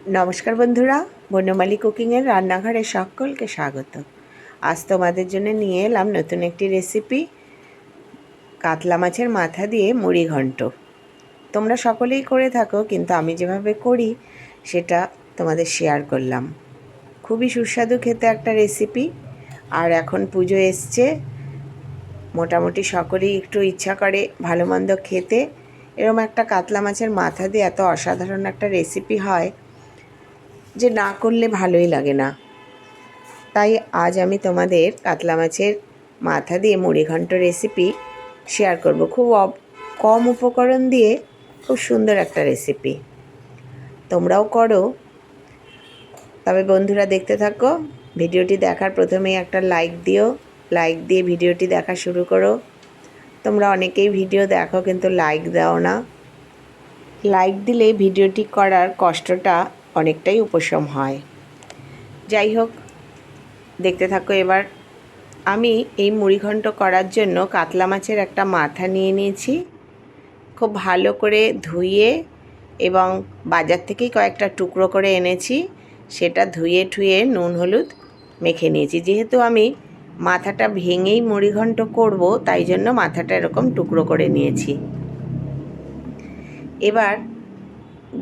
নমস্কার বন্ধুরা, বনমালী কুকিংয়ের রান্নাঘরে সকলকে স্বাগত। আজ তোমাদের জন্য নিয়ে এলাম নতুন একটি রেসিপি, কাতলা মাছের মাথা দিয়ে মুড়ি ঘন্ট। তোমরা সকলেই করে থাকো, কিন্তু আমি যেভাবে করি সেটা তোমাদের শেয়ার করলাম। খুবই সুস্বাদু খেতে একটা রেসিপি। আর এখন পুজো এসছে, মোটামুটি সকলেই একটু ইচ্ছা করে ভালো মন্দ খেতে। এরকম একটা কাতলা মাছের মাথা দিয়ে এত অসাধারণ একটা রেসিপি হয় যে না করলে ভালোই লাগে না। তাই আজ আমি তোমাদের কাতলা মাছের মাথা দিয়ে মুড়িঘণ্ট রেসিপি শেয়ার করব। খুব কম উপকরণ দিয়ে খুব সুন্দর একটা রেসিপি, তোমরাও করো। তবে বন্ধুরা দেখতে থাকো, ভিডিওটি দেখার প্রথমেই একটা লাইক দিও। লাইক দিয়ে ভিডিওটি দেখা শুরু করো। তোমরা অনেকেই ভিডিও দেখো কিন্তু লাইক দাও না। লাইক দিলে ভিডিওটি করার কষ্টটা অনেকটাই উপশম হয়। যাই হোক, দেখতে থাকো। এবার আমি এই মুড়িঘণ্ট করার জন্য কাতলা মাছের একটা মাথা নিয়ে নিয়েছি। খুব ভালো করে ধুয়ে এবং বাজার থেকেই কয়েকটা টুকরো করে এনেছি। সেটা ধুয়ে ঠুয়ে নুন হলুদ মেখে নিয়েছি। যেহেতু আমি মাথাটা ভেঙেই মুড়িঘণ্ট করব, তাই জন্য মাথাটা এরকম টুকরো করে নিয়েছি। এবার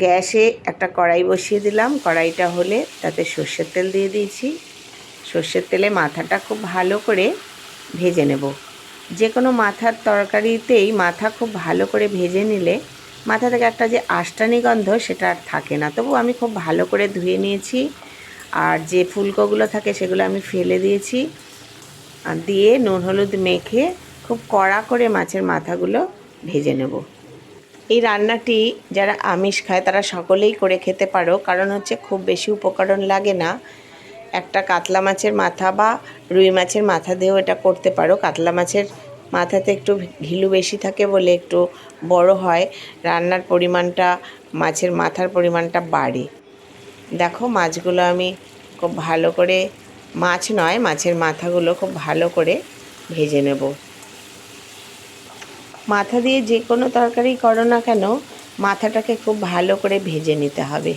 গ্যাসে একটা কড়াই বসিয়ে দিলাম। কড়াইটা হলে তাতে সর্ষের তেল দিয়ে দিয়েছি। সর্ষের তেলে মাথাটা খুব ভালো করে ভেজে নেব। যে কোনো মাথার তরকারিতেই মাথা খুব ভালো করে ভেজে নিলে মাথা থেকে একটা যে আষ্টানি গন্ধ সেটা আর থাকে না। তবু আমি খুব ভালো করে ধুয়ে নিয়েছি, আর যে ফুলকোগুলো থাকে সেগুলো আমি ফেলে দিয়েছি। আর দিয়ে নুন হলুদ মেখে খুব কড়া করে মাছের মাথাগুলো ভেজে নেব। এই রান্নাটি যারা আমিষ খায় তারা সকলেই করে খেতে পারো, কারণ হচ্ছে খুব বেশি উপকরণ লাগে না। একটা কাতলা মাছের মাথা বা রুই মাছের মাথা দিয়েও এটা করতে পারো। কাতলা মাছের মাথাতে একটু ঘিলু বেশি থাকে বলে একটু বড় হয়, রান্নার পরিমাণটা মাছের মাথার পরিমাণটা বাড়ে। দেখো, মাছগুলো আমি খুব ভালো করে, মাছ নয় মাছের মাথাগুলো খুব ভালো করে ভেজে নেব। মাথা দিয়ে যে কোনো তরকারি করো না কেন, মাথাটাকে খুব ভালো করে ভেজে নিতে হবে।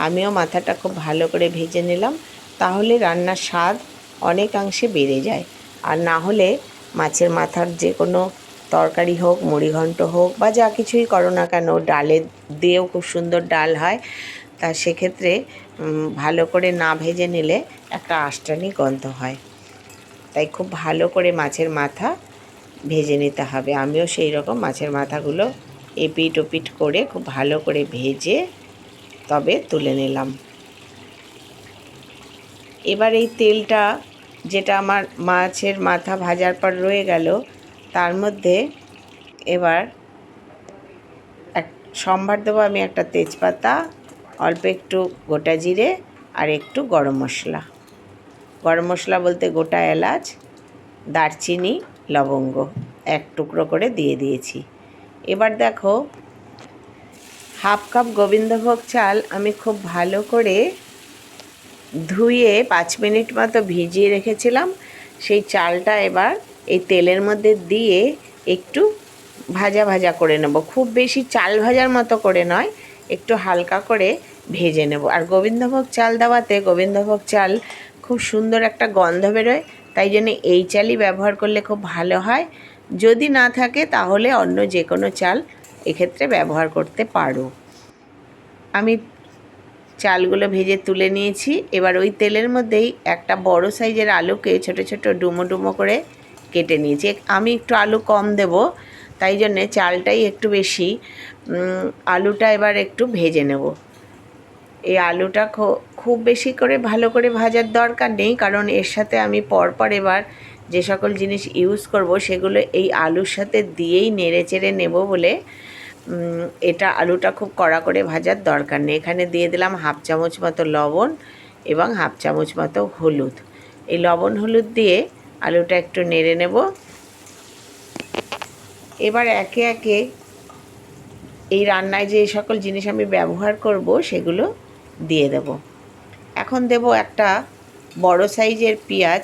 আমিও মাথাটা খুব ভালো করে ভেজে নিলাম, তাহলে রান্নার স্বাদ অনেকাংশে বেড়ে যায়। আর না হলে মাছের মাথার যে কোনো তরকারি হোক, মুড়িঘণ্ট হোক বা যা কিছুই করো না কেন, ডালে দিয়েও খুব সুন্দর ডাল হয়। তা সেক্ষেত্রে ভালো করে না ভেজে নিলে একটা আষ্টানি গন্ধ হয়। তাই খুব ভালো করে মাছের মাথা ভেজে নিতে হবে। আমিও সেই রকম মাছের মাথাগুলো এপিট ওপিট করে খুব ভালো করে ভেজে তবে তুলে নিলাম। এবার এই তেলটা যেটা আমার মাছের মাথা ভাজার পর রয়ে গেল, তার মধ্যে এবার সম্বার দেবো আমি একটা তেজপাতা, অল্প একটু গোটা জিরে আর একটু গরম মশলা। গরম মশলা বলতে গোটা এলাচ, দারচিনি, লবঙ্গ এক টুকরো করে দিয়ে দিয়েছি। এবার দেখো, হাফ কাপ গোবিন্দভোগ চাল আমি খুব ভালো করে ধুয়ে 5 মিনিট মতো ভিজিয়ে রেখেছিলাম। সেই চালটা এবার এই তেলের মধ্যে দিয়ে একটু ভাজা ভাজা করে নেব। খুব বেশি চাল ভাজার মতো করে নয়, একটু হালকা করে ভেজে নেব। আর গোবিন্দভোগ চাল দেওয়াতে গোবিন্দভোগ চাল খুব সুন্দর একটা গন্ধ বেরোয়, তাই জন্য এই চালই ব্যবহার করলে খুব ভালো হয়। যদি না থাকে তাহলে অন্য যে কোনো চাল এক্ষেত্রে ব্যবহার করতে পারো। আমি চালগুলো ভেজে তুলে নিয়েছি। এবার ওই তেলের মধ্যেই একটা বড় সাইজের আলুকে ছোট ছোট ডুমো ডুমো করে কেটে নিয়েছি। আমি একটু আলু কম দেব, তাই জন্যে চালটাই একটু বেশি। আলুটা এবার একটু ভেজে নেব। এই আলুটা খুব বেশি করে ভালো করে ভাজার দরকার নেই, কারণ এর সাথে আমি পরপর এবার যে সকল জিনিস ইউজ করব সেগুলো এই আলুর সাথে দিয়েই নেড়ে চেড়ে নেব বলে এটা আলুটা খুব কড়া করে ভাজার দরকার নেই। এখানে দিয়ে দিলাম হাফ চামচ মতো লবণ এবং হাফ চামচ মতো হলুদ। এই লবণ হলুদ দিয়ে আলুটা একটু নেড়ে নেব। এবার একে একে এই রান্নায় যে সকল জিনিস আমি ব্যবহার করব সেগুলো দিয়ে দেব। এখন দেব একটা বড় সাইজের পেঁয়াজ,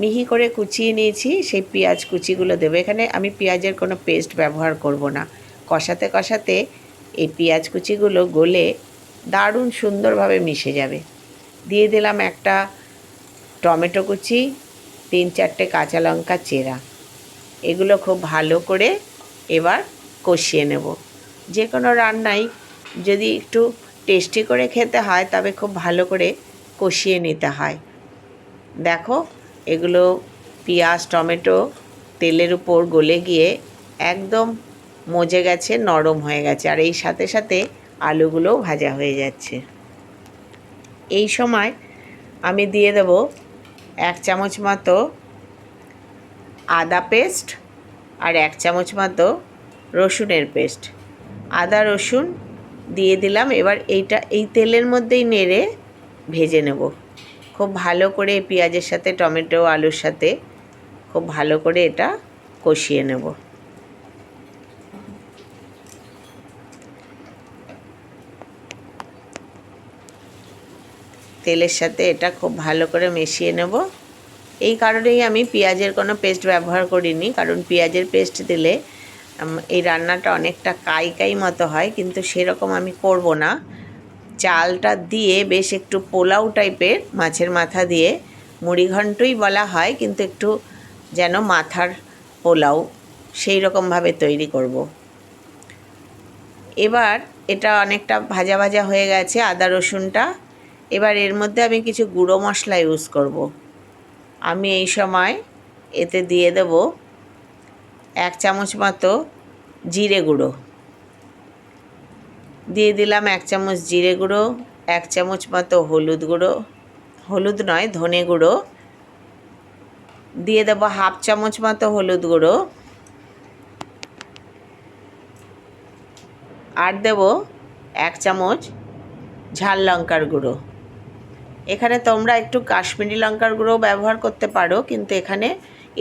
মিহি করে কুচিয়ে নিয়েছি। সেই পেঁয়াজ কুচিগুলো দেবো। এখানে আমি পেঁয়াজের কোনো পেস্ট ব্যবহার করব না। কষাতে কষাতে এই পেঁয়াজ কুচিগুলো গলে দারুণ সুন্দরভাবে মিশে যাবে। দিয়ে দিলাম একটা টমেটো কুচি, 3-4টে কাঁচা লঙ্কা চেরা। এগুলো খুব ভালো করে এবার কষিয়ে নেব। যে কোনো রান্নাই যদি একটু টেস্টি করে খেতে হয় তবে খুব ভালো করে কষিয়ে নিতে হয়। দেখো এগুলো পেঁয়াজ টমেটো তেলের উপর গলে গিয়ে একদম মজে গেছে, নরম হয়ে গেছে, আর এই সাথে সাথে আলুগুলোও ভাজা হয়ে যাচ্ছে। এই সময় আমি দিয়ে দেব 1 চামচ মতো আদা পেস্ট আর 1 চামচ মতো রসুনের পেস্ট। আদা রসুন দিয়ে দিলাম। এবার এই তেলের মধ্যেই নেড়ে ভেজে নেব খুব ভালো করে। পেঁয়াজের সাথে টমেটো আলুর সাথে খুব ভালো করে এটা কষিয়ে নেব। তেলের সাথে এটা খুব ভালো করে মিশিয়ে নেব। এই কারণেই আমি পেঁয়াজের কোনো পেস্ট ব্যবহার করিনি, কারণ পেঁয়াজের পেস্ট দিলে এই রান্নাটা অনেকটা কাই কাই মতো হয়, কিন্তু সেরকম আমি করব না। চালটা দিয়ে বেশ একটু পোলাও টাইপের, মাছের মাথা দিয়ে মুড়িঘণ্টই বলা হয়, কিন্তু একটু যেন মাথার পোলাও সেই রকমভাবে তৈরি করব। এবার এটা অনেকটা ভাজা ভাজা হয়ে গেছে আদা রসুনটা। এবার এর মধ্যে আমি কিছু গুঁড়ো মশলা ইউজ করব। আমি এই সময় এতে দিয়ে দেব 1 চামচ মতো জিরে গুঁড়ো। দিয়ে দিলাম 1 চামচ জিরে গুঁড়ো, 1 চামচ মতো হলুদ গুঁড়ো, হলুদ নয় ধনে গুঁড়ো। দিয়ে দেবো 1/2 চামচ মতো হলুদ গুঁড়ো, আর দেব 1 চামচ ঝাল লঙ্কার গুঁড়ো। এখানে তোমরা একটু কাশ্মীরি লঙ্কার গুঁড়ো ব্যবহার করতে পারো, কিন্তু এখানে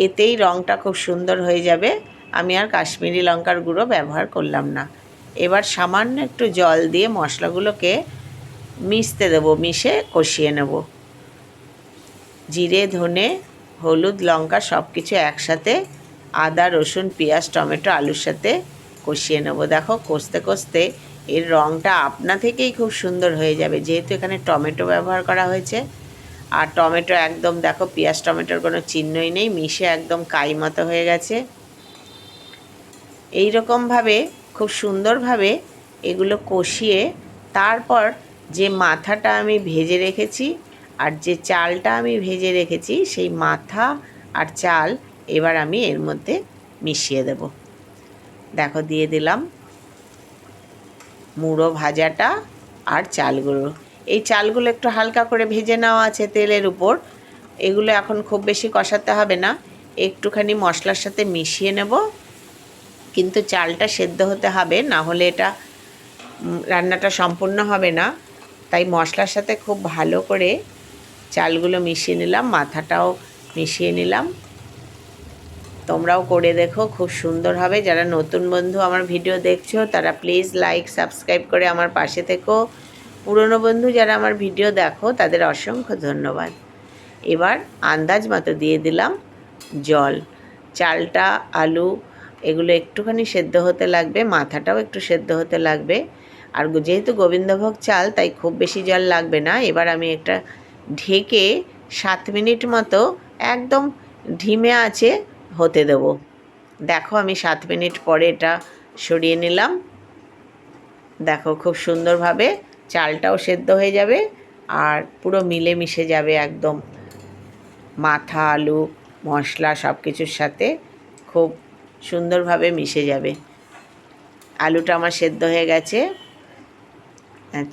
এতেই রঙটা খুব সুন্দর হয়ে যাবে। আমি আর কাশ্মীরি লঙ্কার গুঁড়ো ব্যবহার করলাম না। এবার সামান্য একটু জল দিয়ে মশলাগুলোকে মিশতে দেবো, মিশে কষিয়ে নেব। জিরে ধনে হলুদ লঙ্কা সব কিছু একসাথে আদা রসুন পেঁয়াজ টমেটো আলুর সাথে কষিয়ে নেব। দেখো কষতে কষতে এর রঙটা আপনা থেকেই খুব সুন্দর হয়ে যাবে, যেহেতু এখানে টমেটো ব্যবহার করা হয়েছে। আর টমেটো একদম দেখো পেঁয়াজ টমেটোর কোনো চিহ্নই নেই, মিশে একদম কাই মতো হয়ে গেছে। এই রকমভাবে খুব সুন্দরভাবে এগুলো কষিয়ে তারপর যে মাথাটা আমি ভেজে রেখেছি আর যে চালটা আমি ভেজে রেখেছি সেই মাথা আর চাল এবার আমি এর মধ্যে মিশিয়ে দেব। দেখো দিয়ে দিলাম মুড়ো ভাজাটা আর চালগুলো। এই চালগুলো একটু হালকা করে ভেজে নেওয়া আছে তেলের উপর। এগুলো এখন খুব বেশি কষাতে হবে না, একটুখানি মশলার সাথে মিশিয়ে নেব। কিন্তু চালটা সেদ্ধ হতে হবে, না হলে এটা রান্নাটা সম্পূর্ণ হবে না। তাই মশলার সাথে খুব ভালো করে চালগুলো মিশিয়ে নিলাম, মাথাটাও মিশিয়ে নিলাম। তোমরাও করে দেখো, খুব সুন্দর হবে। যারা নতুন বন্ধু আমার ভিডিও দেখছো তারা প্লিজ লাইক সাবস্ক্রাইব করে আমার পাশে থেকো। পুরনো বন্ধু যারা আমার ভিডিও দেখো তাদের অসংখ্য ধন্যবাদ। এবার আন্দাজ মতো দিয়ে দিলাম জল। চালটা আলু এগুলো একটুখানি সেদ্ধ হতে লাগবে, মাথাটাও একটু সেদ্ধ হতে লাগবে। আর যেহেতু গোবিন্দভোগ চাল তাই খুব বেশি জল লাগবে না। এবার আমি একটা ঢেকে 7 মিনিট মতো একদম ধিমে আঁচে হতে দেব। দেখো আমি 7 মিনিট পরে এটা সরিয়ে নিলাম। দেখো খুব সুন্দরভাবে চালটাও সেদ্ধ হয়ে যাবে আর পুরো মিলেমিশে যাবে একদম। মাথা আলু মশলা সব কিছুর সাথে খুব সুন্দরভাবে মিশে যাবে। আলুটা আমার সেদ্ধ হয়ে গেছে,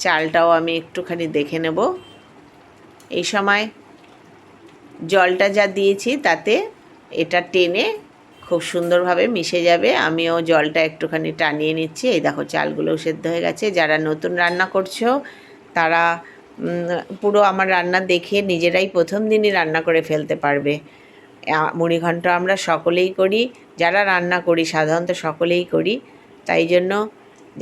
চালটাও আমি একটুখানি দেখে নেব। এই সময় জলটা যা দিয়েছি তাতে এটা টেনে খুব সুন্দরভাবে মিশে যাবে। আমিও জলটা একটুখানি টানিয়ে নিচ্ছি। এই দেখো চালগুলোও সেদ্ধ হয়ে গেছে। যারা নতুন রান্না করছো তারা পুরো আমার রান্না দেখে নিজেরাই প্রথম দিনই রান্না করে ফেলতে পারবে। মুড়িঘণ্ট আমরা সকলেই করি, যারা রান্না করি সাধারণত সকলেই করি। তাই জন্য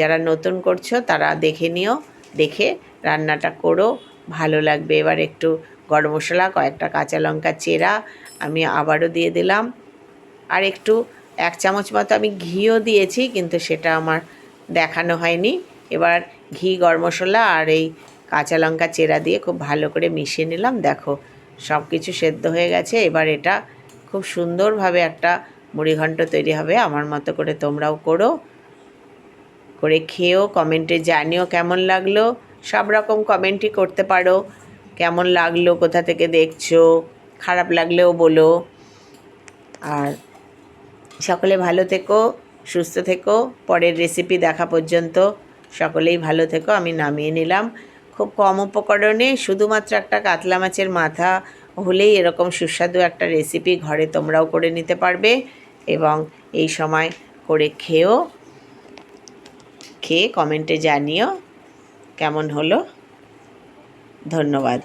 যারা নতুন করছো তারা দেখে নিও, দেখে রান্নাটা করো, ভালো লাগবে। এবার একটু গরম মশলা কয়েকটা কাঁচা লঙ্কা চেরা আমি আবারও দিয়ে দিলাম। আর একটু 1 চামচ মতো আমি ঘিও দিয়েছি, কিন্তু সেটা আমার দেখানো হয়নি। এবার ঘি, গরম মশলা আর এই কাঁচা লঙ্কা চেরা দিয়ে খুব ভালো করে মিশিয়ে নিলাম। দেখো সব কিছু সেদ্ধ হয়ে গেছে। এবার এটা খুব সুন্দরভাবে একটা মুড়িঘণ্ট তৈরি হবে। আমার মতো করে তোমরাও করে খেয়েও কমেন্টে জানিও কেমন লাগলো। সব রকম কমেন্টই করতে পারো, কেমন লাগলো, কোথা থেকে দেখছো, খারাপ লাগলেও বলো। আর সকলে ভালো থেকো, সুস্থ থেকো। পরের রেসিপি দেখা পর্যন্ত সকলেই ভালো থেকো। আমি নামিয়ে নিলাম। খুব কম উপকরণে শুধুমাত্র একটা কাতলা মাছের মাথা হলেই এরকম সুস্বাদু একটা রেসিপি ঘরে তোমরাও করে নিতে পারবে এবং এই সময় করে খেয়ে কমেন্টে জানিও কেমন হলো। ধন্যবাদ।